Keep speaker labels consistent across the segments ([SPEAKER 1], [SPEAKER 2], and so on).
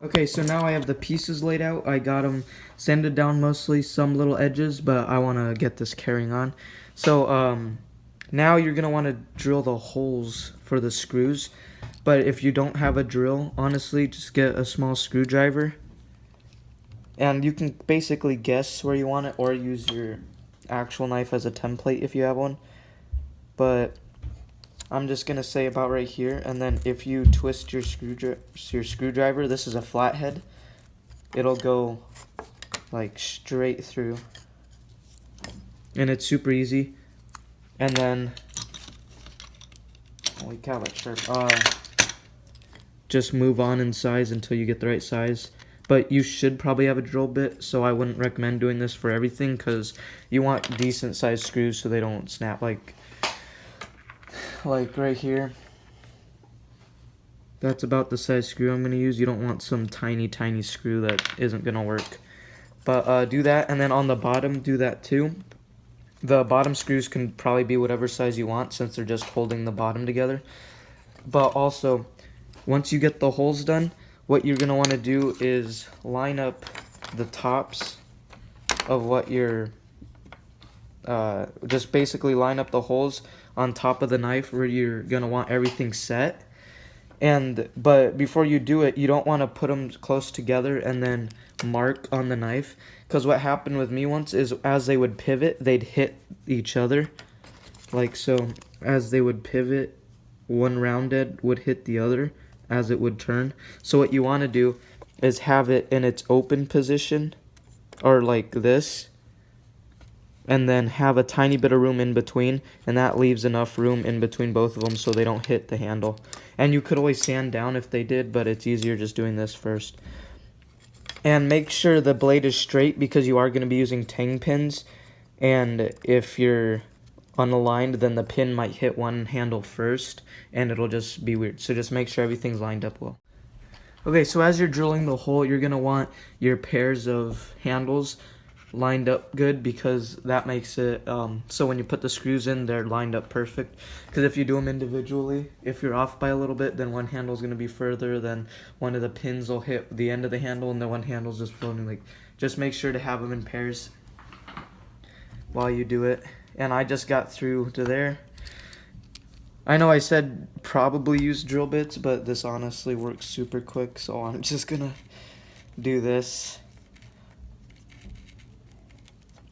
[SPEAKER 1] Okay, so now I have the pieces laid out. I got them sanded down mostly, some little edges, but I want to get this carrying on. So now you're going to want to drill the holes for the screws. But if you don't have a drill, honestly, just get a small screwdriver. And you can basically guess where you want it or use your actual knife as a template if you have one. But I'm just going to say about right here, and then if you twist your screwdriver, this is a flathead, it'll go like straight through. And it's super easy. And then, holy cow, that's sharp. Just move on in size until you get the right size. But you should probably have a drill bit, so I wouldn't recommend doing this for everything because you want decent sized screws so they don't snap like right here. That's about the size screw I'm going to use. You don't want some tiny screw that isn't going to work. But do that, and then on the bottom, do that too. The bottom screws can probably be whatever size you want since they're just holding the bottom together. But also, once you get the holes done, what you're going to want to do is line up the tops of what you're... just basically line up the holes on top of the knife where you're going to want everything set. But before you do it, you don't want to put them close together and then mark on the knife, because what happened with me once is as they would pivot, they'd hit each other. Like so, as they would pivot, one round edge would hit the other as it would turn. So what you want to do is have it in its open position, or like this, and then have a tiny bit of room in between, and that leaves enough room in between both of them so they don't hit the handle. And you could always sand down if they did, but it's easier just doing this first. And make sure the blade is straight because you are going to be using tang pins, and if you're unaligned, then the pin might hit one handle first and it'll just be weird. So just make sure everything's lined up well. Okay, so as you're drilling the hole, you're going to want your pairs of handles lined up good, because that makes it so when you put the screws in, they're lined up perfect. Because if you do them individually, if you're off by a little bit, then one handle is going to be further, then one of the pins will hit the end of the handle, and then one handle's just floating. Like, just make sure to have them in pairs while you do it. And I just got through to there. I know I said probably use drill bits, but this honestly works super quick, so I'm just gonna do this.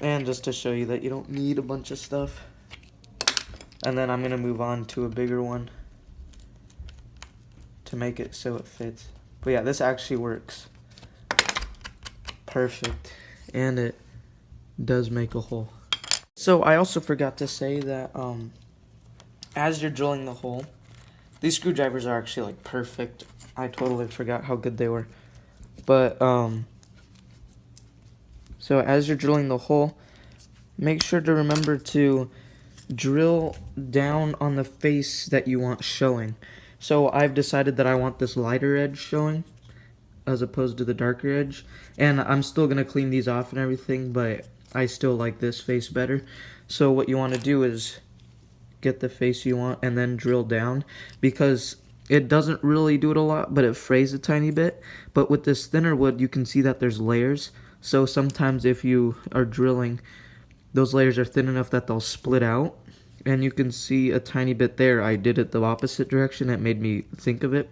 [SPEAKER 1] And just to show you that you don't need a bunch of stuff. And then I'm going to move on to a bigger one to make it so it fits. But yeah, this actually works perfect. And it does make a hole. So I also forgot to say that as you're drilling the hole, these screwdrivers are actually like perfect. I totally forgot how good they were. But so as you're drilling the hole, make sure to remember to drill down on the face that you want showing. So I've decided that I want this lighter edge showing as opposed to the darker edge. And I'm still going to clean these off and everything, but I still like this face better. So what you want to do is get the face you want and then drill down, because it doesn't really do it a lot, but it frays a tiny bit. But with this thinner wood, you can see that there's layers. So sometimes if you are drilling, those layers are thin enough that they'll split out. And you can see a tiny bit there. I did it the opposite direction. It made me think of it.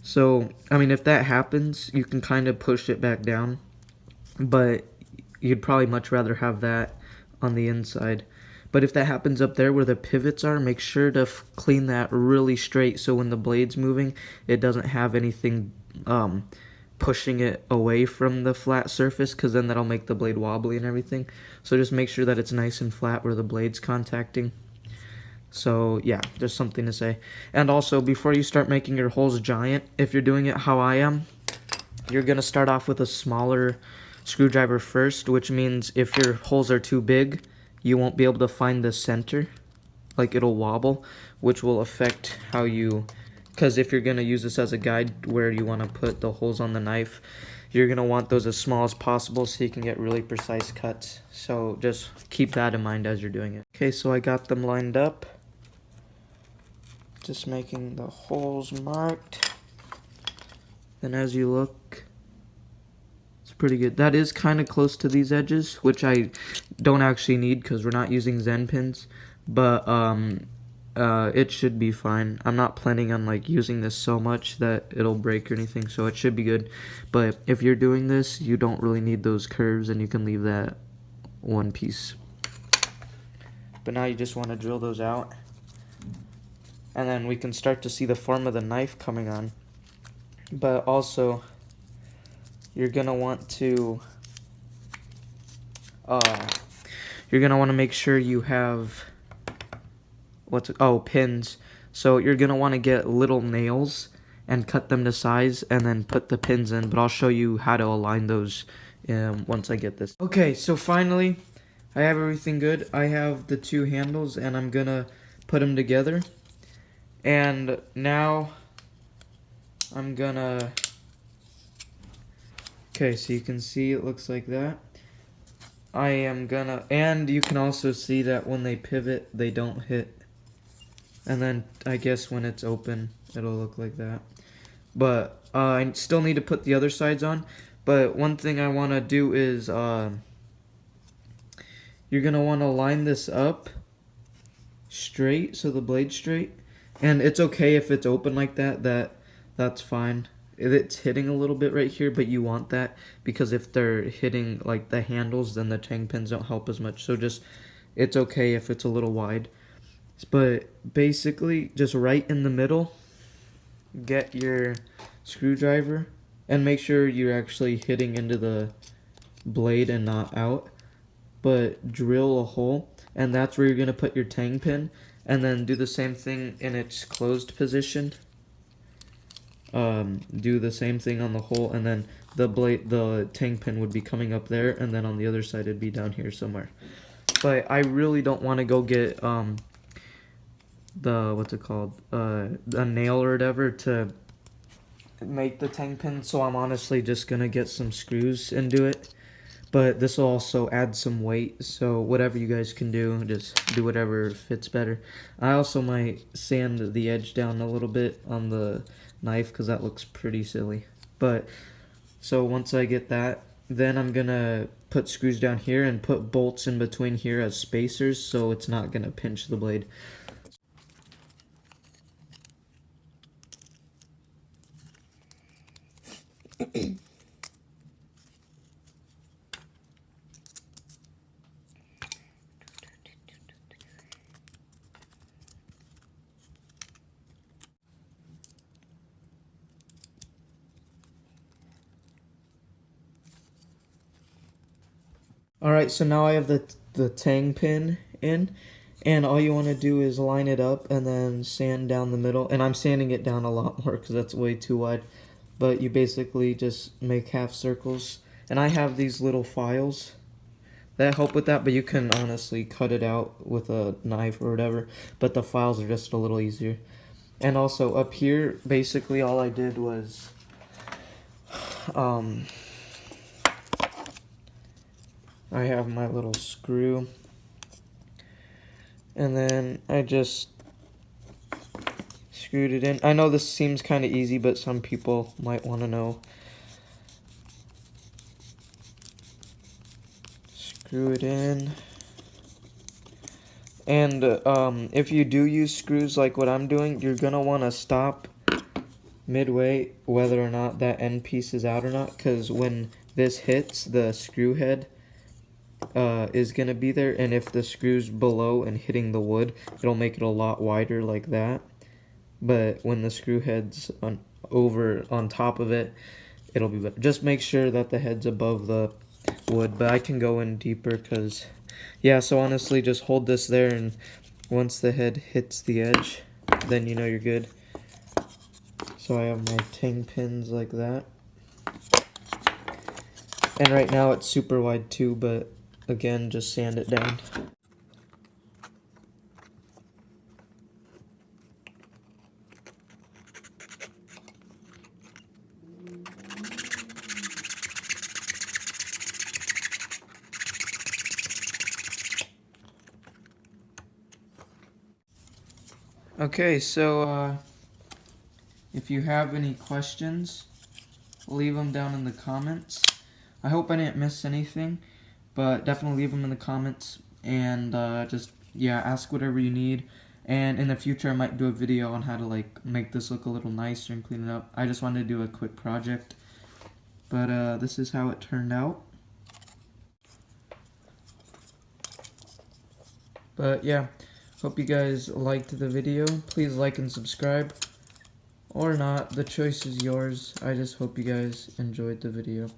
[SPEAKER 1] So, I mean, if that happens, you can kind of push it back down. But you'd probably much rather have that on the inside. But if that happens up there where the pivots are, make sure to clean that really straight so when the blade's moving, it doesn't have anything pushing it away from the flat surface, because then that'll make the blade wobbly and everything. So just make sure that it's nice and flat where the blade's contacting. So yeah, just something to say. And also, before you start making your holes giant, if you're doing it how I am, you're going to start off with a smaller screwdriver first, which means if your holes are too big, you won't be able to find the center. Like, it'll wobble, which will affect how you... Because if you're going to use this as a guide where you want to put the holes on the knife, you're going to want those as small as possible so you can get really precise cuts. So just keep that in mind as you're doing it. Okay, so I got them lined up. Just making the holes marked. Then as you look, it's pretty good. That is kind of close to these edges, which I don't actually need because we're not using Zen pins. But it should be fine. I'm not planning on like using this so much that it'll break or anything, so it should be good. But if you're doing this, you don't really need those curves, and you can leave that one piece. But now you just want to drill those out, and then we can start to see the form of the knife coming on. But also, you're gonna want to make sure you have pins. So you're gonna want to get little nails and cut them to size and then put the pins in, but I'll show you how to align those once I get this. Okay, so finally I have everything good. I have the two handles and I'm gonna put them together, and now I'm gonna, okay, so you can see it looks like that. I am gonna, and you can also see that when they pivot they don't hit. And then I guess when it's open, it'll look like that. But I still need to put the other sides on. But one thing I want to do is you're going to want to line this up straight, so the blade's straight. And it's okay if it's open like that. That's fine. It's hitting a little bit right here, but you want that because if they're hitting like the handles, then the tang pins don't help as much. So just, it's okay if it's a little wide. But basically, just right in the middle, get your screwdriver and make sure you're actually hitting into the blade and not out. But drill a hole, and that's where you're going to put your tang pin, and then do the same thing in its closed position. Do the same thing on the hole, and then the tang pin would be coming up there, and then on the other side it'd be down here somewhere. But I really don't want to go get a nail or whatever to make the tang pin, so I'm honestly just gonna get some screws and do it. But this will also add some weight, so whatever you guys can do, just do whatever fits better. I also might sand the edge down a little bit on the knife because that looks pretty silly. But so once I get that, then I'm gonna put screws down here and put bolts in between here as spacers so it's not gonna pinch the blade. Alright, so now I have the tang pin in, and all you want to do is line it up and then sand down the middle. And I'm sanding it down a lot more because that's way too wide. But you basically just make half circles. And I have these little files that help with that, but you can honestly cut it out with a knife or whatever. But the files are just a little easier. And also up here, basically all I did was I have my little screw, and then I just screwed it in. I know this seems kind of easy, but some people might want to know. Screw it in. And if you do use screws like what I'm doing, you're going to want to stop midway whether or not that end piece is out or not, because when this hits, the screw head is going to be there, and if the screw's below and hitting the wood, it'll make it a lot wider like that. But when the screw head's on top of it, it'll be better. Just make sure that the head's above the wood, but I can go in deeper because, yeah, so honestly, just hold this there, and once the head hits the edge, then you know you're good. So I have my tang pins like that. And right now it's super wide too, but again, just sand it down. Okay, so if you have any questions, leave them down in the comments. I hope I didn't miss anything, but definitely leave them in the comments, and just, yeah, ask whatever you need. And in the future, I might do a video on how to, like, make this look a little nicer and clean it up. I just wanted to do a quick project, but this is how it turned out. But yeah, hope you guys liked the video. Please like and subscribe, or not, the choice is yours. I just hope you guys enjoyed the video.